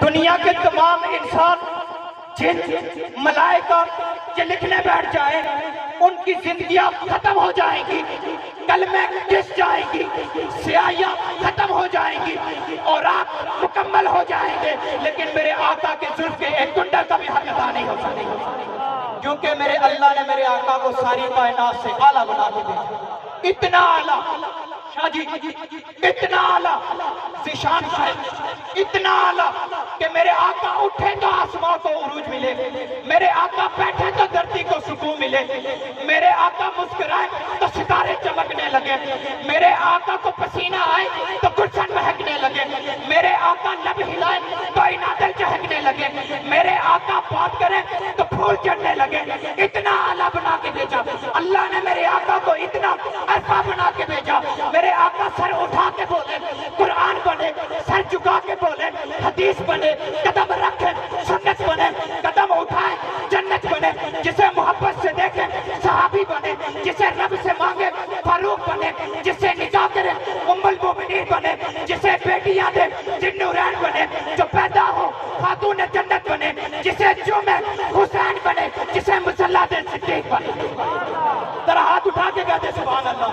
دنیا کے تمام انسان جن ملائکہ یہ لکھنے بیٹھ جائیں ان کی زندگیاں ختم ہو جائیں گی، کلمے گھس جائیں گی، سیاہیاں ختم ہو جائیں گی اور آپ مکمل ہو جائیں گے، لیکن میرے آقا کے زلف کے ایک کنڈل کا بھی حق ادا نہیں ہو سکے، کیونکہ میرے اللہ نے میرے آقا کو ساری کائنات سے اعلیٰ بنا کے بھیجا، اتنا اعلیٰ شاہ جی، اتنا اعلیٰ ذیشان صاحب، اتنا اعلیٰ کہ میرے آقا اٹھے تو آسمان کو عروج ملے، میرے آقا بیٹھے تو دھرتی کو سکون ملے، میرے آقا مسکرائے تو ستارے چمکنے لگے، میرے آقا کو پسینہ آئے تو گلشن مہکنے لگے، میرے آقا لب ہلائے تو انادل چہکنے لگے، میرے آقا بات کرے تو پھول چڑھنے لگے، اتنا اعلیٰ بنا کے بھیجا اللہ نے میرے آقا کو، اتنا عرفہ بنا کے بھیجا، میرے آقا سر اٹھا کے بولے قرآن بنے، سر جھکا کے بولے حدیث بنے، قدم رکھے سنت بنے، قدم اٹھائے جنت بنے، جسے محبت سے دیکھے صحابی بنے، جسے رب سے مانگے فاروق بنے، جسے نکاح کرے ام المومنین بنے، جسے بیٹیاں دے ذوالنورین بنے، جو پیدا ہو خاتون جنت بنے، جسے چومے حسین بنے، جسے مصلی دے صدیق بنے۔ ذرا ہاتھ اٹھا کے کہتے سبحان اللہ،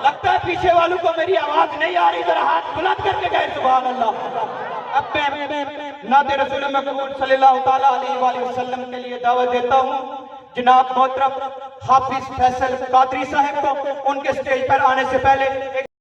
لگتا ہے پیچھے والوں کو میری آواز نہیں آ رہی، ذرا ہاتھ بلند کر کے کہے سبحان اللہ۔ اب میں نعت رسول مقبول صلی اللہ تعالیٰ علیہ وآلہ وسلم کے لیے دعوت دیتا ہوں جناب محترم حافظ فیصل قادری صاحب کو، ان کے سٹیج پر آنے سے پہلے